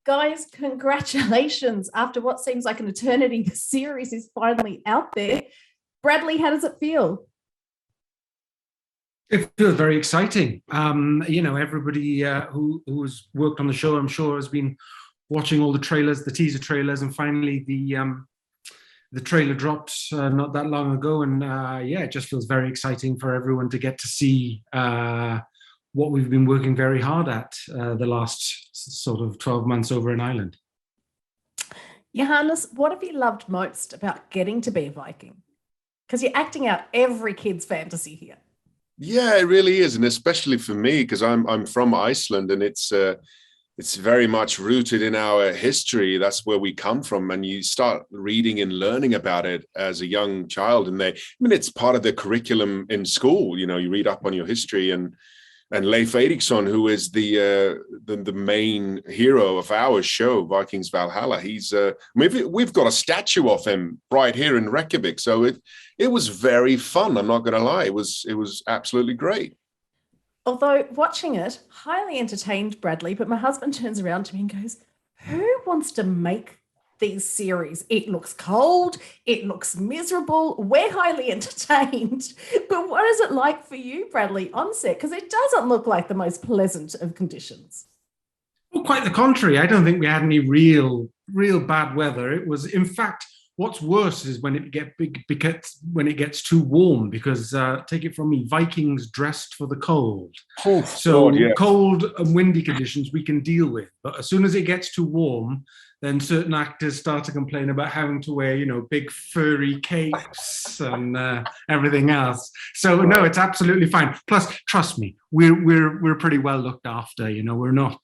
Guys, congratulations. After what seems like an eternity, the series is finally out there. Bradley, how does it feel? It feels very exciting. Everybody who's worked on the show, I'm sure, has been watching all the trailers, the teaser trailers, and finally the trailer dropped not that long ago. And it just feels very exciting for everyone to get to see what we've been working very hard at the last sort of 12 months over in Ireland. Johannes, what have you loved most about getting to be a Viking? Because you're acting out every kid's fantasy here. Yeah, it really is, and especially for me, because I'm from Iceland, and it's very much rooted in our history. That's where we come from, and you start reading and learning about it as a young child, and it's part of the curriculum in school. You know, you read up on your history, and Leif Erikson, who is the main hero of our show, Vikings Valhalla, we've got a statue of him right here in Reykjavik. So it was very fun. I'm not going to lie, it was absolutely great. Although watching it, highly entertained, Bradley, but my husband turns around to me and goes, "Who wants to make these series? It looks cold, it looks miserable. We're highly entertained." But what is it like for you, Bradley, on set? Because it doesn't look like the most pleasant of conditions. Well, quite the contrary. I don't think we had any real bad weather. It was, in fact, what's worse is when it gets too warm, because take it from me, Vikings dressed for the cold. Oh, so God, yeah. Cold and windy conditions we can deal with, but as soon as it gets too warm, then certain actors start to complain about having to wear, big furry capes and everything else. So no, it's absolutely fine. Plus, trust me, we're pretty well looked after. We're not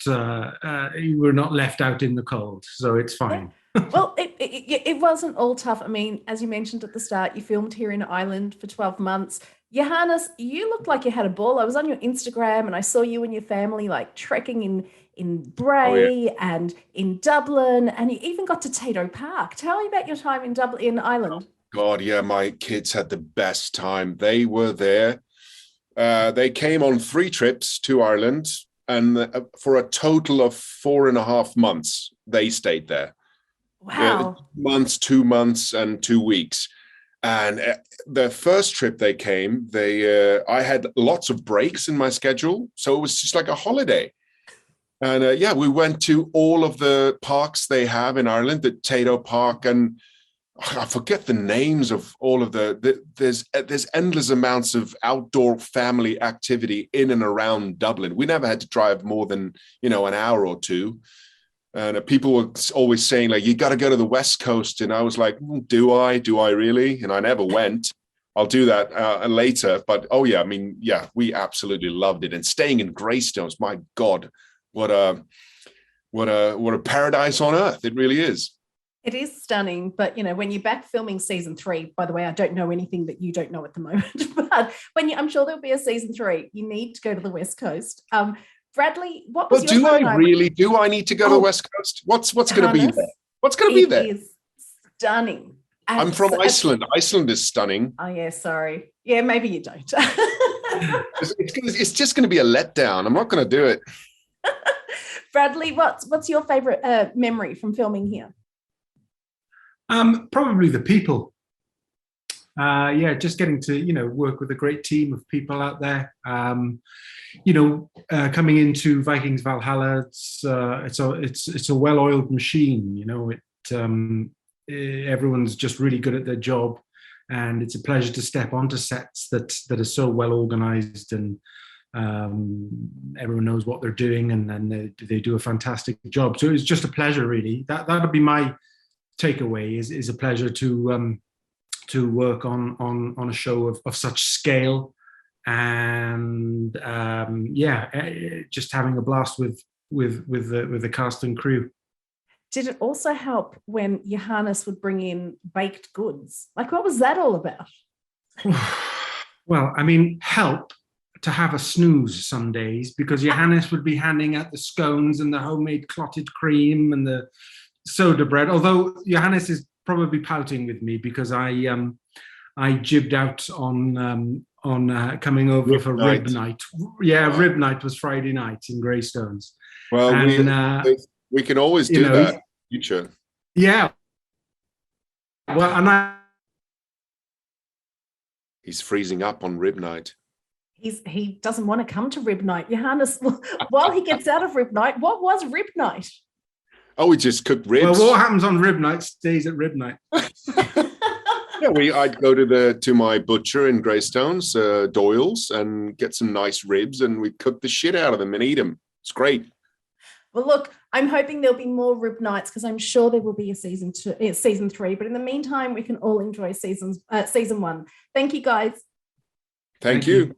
left out in the cold, so it's fine. Well, it wasn't all tough. I mean, as you mentioned at the start, you filmed here in Ireland for 12 months. Johannes, you looked like you had a ball. I was on your Instagram and I saw you and your family like trekking in Bray and in Dublin, and you even got to Tato Park. Tell me about your time in Dublin, in Ireland. God, yeah, my kids had the best time. They were there. They came on 3 trips to Ireland, and for a total of 4.5 months, they stayed there. Wow. 2 months and 2 weeks. And the first trip they came, I had lots of breaks in my schedule, so it was just like a holiday. And we went to all of the parks they have in Ireland, the Tato Park, and I forget the names of all of there's endless amounts of outdoor family activity in and around Dublin. We never had to drive more than, an hour or two. And people were always saying, like, you got to go to the West Coast. And I was like, do I really? And I never went. I'll do that later. But, we absolutely loved it. And staying in Greystones, my God, what a paradise on earth. It really is. It is stunning. But, when you're back filming season 3, by the way, I don't know anything that you don't know at the moment. But I'm sure there'll be a season 3. You need to go to the West Coast. Bradley, what was your do I really? Do I need to go to the West Coast? What's going to be there? What's going to be there? It is stunning. I'm from Iceland. Iceland is stunning. Oh, yeah, sorry. Yeah, maybe you don't. It's just going to be a letdown. I'm not going to do it. Bradley, what's your favorite memory from filming here? Probably the people. Just getting to work with a great team of people out there. Coming into Vikings Valhalla, it's a well-oiled machine. Everyone's just really good at their job, and it's a pleasure to step onto sets that are so well organized, and everyone knows what they're doing, and then they do a fantastic job. So it's just a pleasure, really. That would be my takeaway. Is a pleasure to work on a show of such scale, and just having a blast with the cast and crew. Did it also help when Johannes would bring in baked goods? Like, what was that all about? Well, help to have a snooze some days, because Johannes would be handing out the scones and the homemade clotted cream and the soda bread. Although Johannes is probably pouting with me because I jibbed out on coming over for rib night. Yeah, rib night was Friday night in Greystones. Well, We can always do that in the future. Yeah. Well, and he's freezing up on rib night. He doesn't want to come to rib night. Johannes, while he gets out of rib night, what was rib night? Oh, we just cooked ribs. Well, what happens on rib night stays at rib night. Yeah, I'd go to my butcher in Greystones, Doyle's, and get some nice ribs, and we'd cook the shit out of them and eat them. It's great. Well, look, I'm hoping there'll be more rib nights because I'm sure there will be a season 3. But in the meantime, we can all enjoy season 1. Thank you, guys. Thank you.